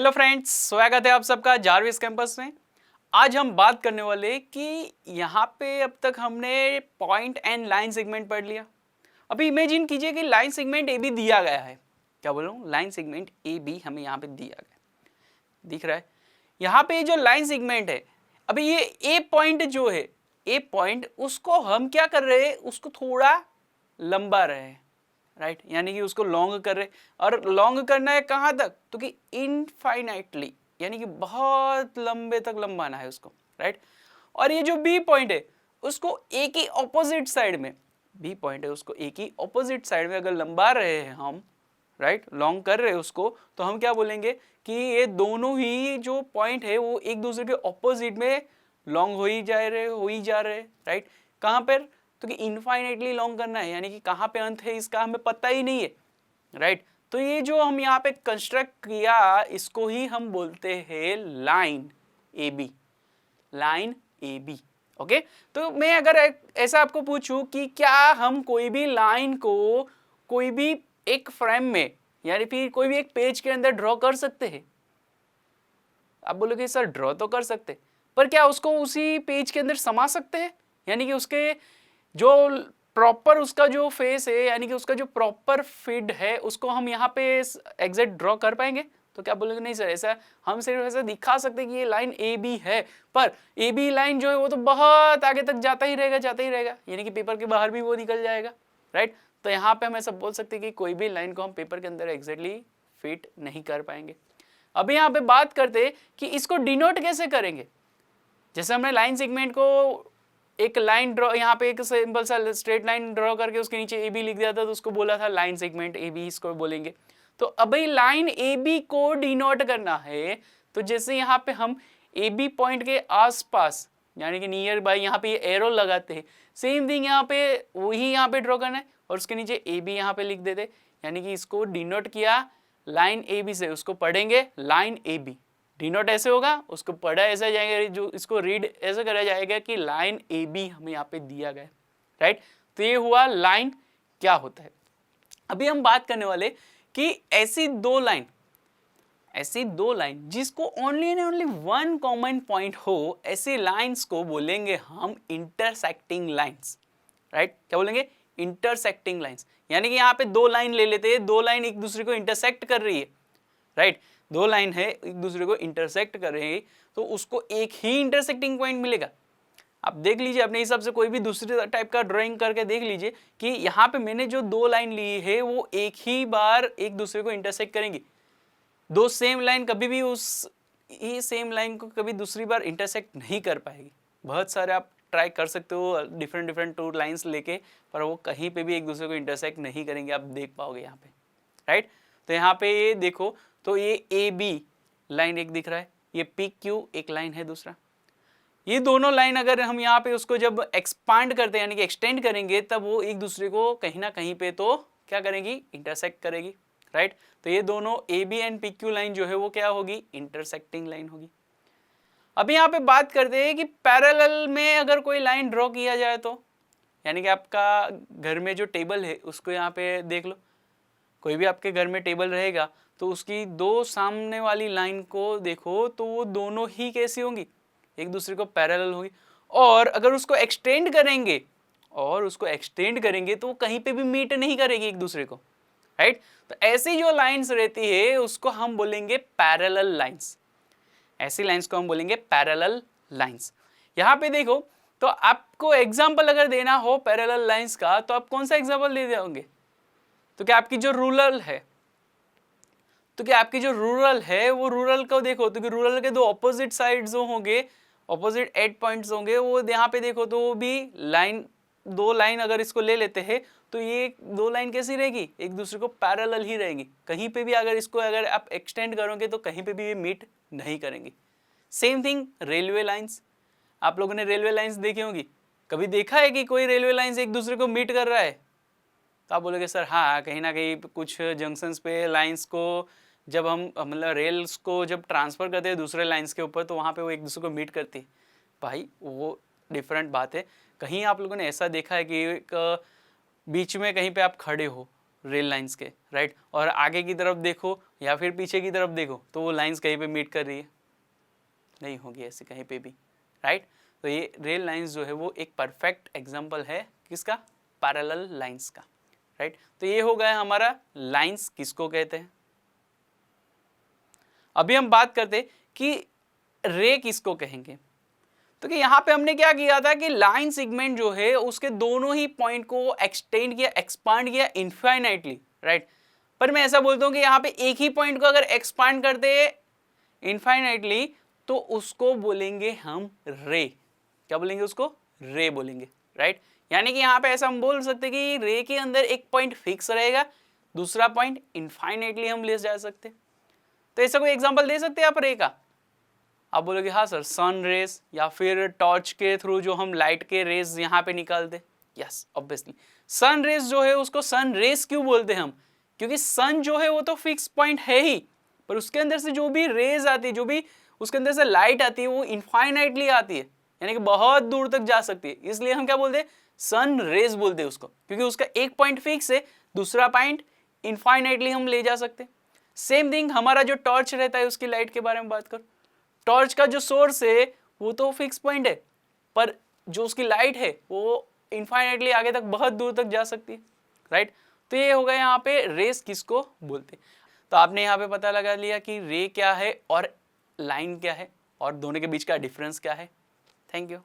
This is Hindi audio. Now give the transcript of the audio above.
हेलो फ्रेंड्स, स्वागत है आप सबका जारविस कैंपस में। आज हम बात करने वाले कि यहाँ पे अब तक हमने पॉइंट एंड लाइन सेगमेंट पढ़ लिया। अभी इमेजिन कीजिए कि लाइन सेगमेंट ए बी दिया गया है। क्या बोल रहा हूँ, लाइन सेगमेंट ए बी हमें यहाँ पे दिया गया, दिख रहा है। यहाँ पे जो लाइन सेगमेंट है, अभी ये ए पॉइंट जो है, ए पॉइंट उसको हम क्या कर रहे हैं, उसको थोड़ा लंबा रहे हैं, राइट यानी कि उसको लॉन्ग कर रहे, और लॉन्ग करना है कहाँ तक, तो कि इनफाइनाइटली, यानी कि बहुत लंबे तक लंबाना है उसको, राइट। और ये जो बी पॉइंट है उसको एक ही ऑपोजिट साइड में, बी पॉइंट है उसको एक ही ऑपोजिट साइड में अगर लंबा रहे हैं हम, राइट लॉन्ग कर रहे हैं उसको, तो हम क्या बोलेंगे कि ये दोनों ही जो पॉइंट है वो एक दूसरे के ऑपोजिट में लॉन्ग हो ही जा रहे, राइट। कहाँ पर, तो कि इनफाइनाइटली लॉन्ग करना है, यानी कि कहाँ पे अंत है इसका हमें पता ही नहीं है, राइट। तो ये जो हम यहाँ पे कंस्ट्रक्ट किया, इसको ही हम बोलते हैं line A B, line A B. Okay, तो मैं अगर ऐसा आपको पूछूं कि क्या हम कोई भी लाइन को कोई भी एक फ्रेम में, यानी फिर कोई भी एक पेज के अंदर ड्रॉ कर सकते हैं? आप बोलोगे सर ड्रॉ तो कर सकते, पर क्या उसको उसी पेज के अंदर समा सकते हैं? यानी कि उसके जो प्रॉपर उसका जो फेस है, यानी कि उसका जो प्रॉपर फीड है, उसको हम यहाँ पे एग्जैक्ट ड्रॉ कर पाएंगे? तो क्या बोलेंगे नहीं सर, ऐसा हम सिर्फ ऐसा दिखा सकते कि ये लाइन ए बी है, पर ए बी लाइन जो है वो तो बहुत आगे तक जाता ही रहेगा, यानी कि पेपर के बाहर भी वो निकल जाएगा, राइट। तो यहाँ पे हम ऐसा बोल सकते हैं कि कोई भी लाइन को हम पेपर के अंदर एग्जैक्टली फिट नहीं कर पाएंगे। अभी यहाँ पे बात करते हैं कि इसको डिनोट कैसे करेंगे। जैसे हमने लाइन सेगमेंट को एक लाइन ड्रॉ, यहाँ पे एक सिंपल सा स्ट्रेट लाइन ड्रॉ करके उसके नीचे ए बी लिख दिया था, तो उसको बोला था लाइन सेगमेंट ए बी, इसको बोलेंगे। तो अभी लाइन ए बी को डिनोट करना है, तो जैसे यहाँ पे हम ए बी पॉइंट के आसपास, यानी कि नियर बाय यहाँ पे एरो लगाते हैं, सेम थिंग यहाँ पे वही यहाँ पे ड्रॉ करना है, और उसके नीचे ए बी यहाँ पे लिख देते, यानी कि इसको डिनोट किया लाइन ए बी से, उसको पढ़ेंगे लाइन ए बी। डिनोट ऐसे होगा, उसको पढ़ा ऐसा जाएगा, जो इसको रीड ऐसे करा जाएगा कि लाइन ए बी हमें यहाँ पे दिया गया, राइट। तो ये हुआ लाइन क्या होता है। अभी हम बात करने वाले कि ऐसी दो लाइन जिसको only and only one common point हो, ऐसी लाइंस को बोलेंगे हम इंटरसेक्टिंग लाइंस, राइट। क्या बोलेंगे, इंटरसेक्टिंग लाइंस। यानी कि यहाँ पे दो लाइन ले लेते हैं, दो लाइन एक दूसरे को इंटरसेक्ट कर रही है, राइट। दो लाइन है एक दूसरे को इंटरसेक्ट कर रहे हैं, तो उसको एक ही इंटरसेक्टिंग पॉइंट मिलेगा। आप देख लीजिए अपने हिसाब से कोई भी दूसरी टाइप का ड्राइंग करके देख लीजिए कि यहाँ पे मैंने जो दो लाइन ली है वो एक ही बार एक दूसरे को इंटरसेक्ट करेंगी। दो सेम लाइन कभी भी उस ही सेम लाइन को कभी दूसरी बार इंटरसेक्ट नहीं कर पाएगी। बहुत सारे आप ट्राई कर सकते हो डिफरेंट टू लाइन्स लेके, पर वो कहीं पे भी एक दूसरे को इंटरसेक्ट नहीं करेंगे, आप देख पाओगे यहाँ पे, राइट। तो यहाँ पे ये देखो, तो ये ए बी लाइन एक दिख रहा है, ये पी क्यू एक लाइन है दूसरा। ये दोनों लाइन अगर हम यहाँ पे उसको जब एक्सपांड करते हैं, यानी कि एक्सटेंड करेंगे, तब वो एक दूसरे को कहीं ना कहीं पे तो क्या करेगी, इंटरसेक्ट करेगी, राइट। तो ये दोनों A B and P Q line जो है वो क्या होगी, इंटरसेक्टिंग लाइन होगी। अभी यहाँ पे बात करते हैं कि पैरेलल में अगर कोई लाइन ड्रॉ किया जाए तो, यानी कि आपका घर में जो टेबल है उसको यहाँ पे देख लो, कोई भी आपके घर में टेबल रहेगा तो उसकी दो सामने वाली लाइन को देखो, तो वो दोनों ही कैसी होंगी, एक दूसरे को पैरेलल होगी। और अगर उसको एक्सटेंड करेंगे तो वो कहीं पे भी मीट नहीं करेगी एक दूसरे को, राइट। तो ऐसी जो लाइंस रहती है उसको हम बोलेंगे पैरेलल लाइंस, ऐसी लाइंस को हम बोलेंगे पैरेलल लाइंस। यहाँ पे देखो, तो आपको एग्जाम्पल अगर देना हो पैरेलल लाइंस का, तो आप कौन सा एग्जाम्पल दे दोगे? तो क्या आपकी जो रूरल है, वो रूरल को देखो, तो कि रूरल के दो ऑपोजिट साइड्स जो होंगे, ऑपोजिट एंड पॉइंट्स होंगे, वो यहाँ पे देखो तो वो भी लाइन, दो लाइन अगर इसको ले लेते हैं तो ये दो लाइन कैसी रहेगी, एक दूसरे को पैरेलल ही रहेगी। कहीं पे भी अगर इसको अगर आप एक्सटेंड करोगे तो कहीं पे भी ये मीट नहीं करेंगी। सेम थिंग रेलवे लाइंस, आप लोगों ने रेलवे लाइंस देखी होगी, कभी देखा है कि कोई रेलवे लाइंस एक दूसरे को मीट कर रहा है? तो आप बोलोगे सर हाँ, कहीं ना कहीं कुछ जंक्शंस पे लाइंस को जब हम मतलब रेल्स को जब ट्रांसफ़र करते हैं दूसरे लाइंस के ऊपर, तो वहाँ पे वो एक दूसरे को मीट करती है। भाई वो डिफरेंट बात है। कहीं आप लोगों ने ऐसा देखा है कि एक बीच में कहीं पे आप खड़े हो रेल लाइंस के, राइट। और आगे की तरफ देखो या फिर पीछे की तरफ देखो तो वो लाइंस कहीं पे मीट कर रही है, नहीं होगी ऐसे कहीं पे भी, राइट। तो ये रेल लाइंस जो है वो एक परफेक्ट एग्जांपल है किसका, पैरेलल लाइंस का, राइट। तो ये हो गया हमारा लाइंस किसको कहते हैं। अभी हम बात करते कि रे किसको कहेंगे। तो कि यहाँ पे हमने क्या किया था कि लाइन सेगमेंट जो है उसके दोनों ही पॉइंट को एक्सटेंड किया, एक्सपांड किया इनफाइनाइटली, राइट। पर मैं ऐसा बोलता हूँ कि यहाँ पे एक ही पॉइंट को अगर एक्सपांड करते इनफाइनाइटली तो उसको बोलेंगे हम रे। क्या बोलेंगे उसको, रे बोलेंगे, राइट। यानी कि यहाँ पे ऐसा हम बोल सकते हैं कि रे के अंदर एक पॉइंट फिक्स रहेगा, दूसरा पॉइंट इनफाइनाइटली हम ले जा सकते। तो ऐसा कोई एग्जांपल दे सकते हैं आप रे का। आप बोलोगे हाँ सर, सन रेस या फिर टॉर्च के थ्रू जो हम लाइट के रेस यहाँ पे निकालते, यस ऑब्वियसली। सन रेस जो है उसको सन रेस क्यों बोलते हैं हम, क्योंकि सन जो है वो तो फिक्स पॉइंट है ही, पर उसके अंदर से जो भी रेज आती है, जो भी उसके अंदर से लाइट आती है वो इनफाइनाइटली आती है, यानी कि बहुत दूर तक जा सकती है। इसलिए हम क्या बोलते हैं, सन रेस बोलते हैं उसको, क्योंकि उसका एक पॉइंट फिक्स है, दूसरा पॉइंट इनफाइनाइटली हम ले जा सकते हैं। सेम थिंग हमारा जो टॉर्च रहता है उसकी लाइट के बारे में बात करो। टॉर्च का जो सोर्स है वो तो फिक्स पॉइंट है, पर जो उसकी लाइट है वो इनफाइनाइटली आगे तक बहुत दूर तक जा सकती है, राइट। तो ये हो गया यहाँ पे रेस किसको बोलते हैं। तो आपने यहाँ पे पता लगा लिया कि रे क्या है और लाइन क्या है और दोनों के बीच का डिफरेंस क्या है। Thank you.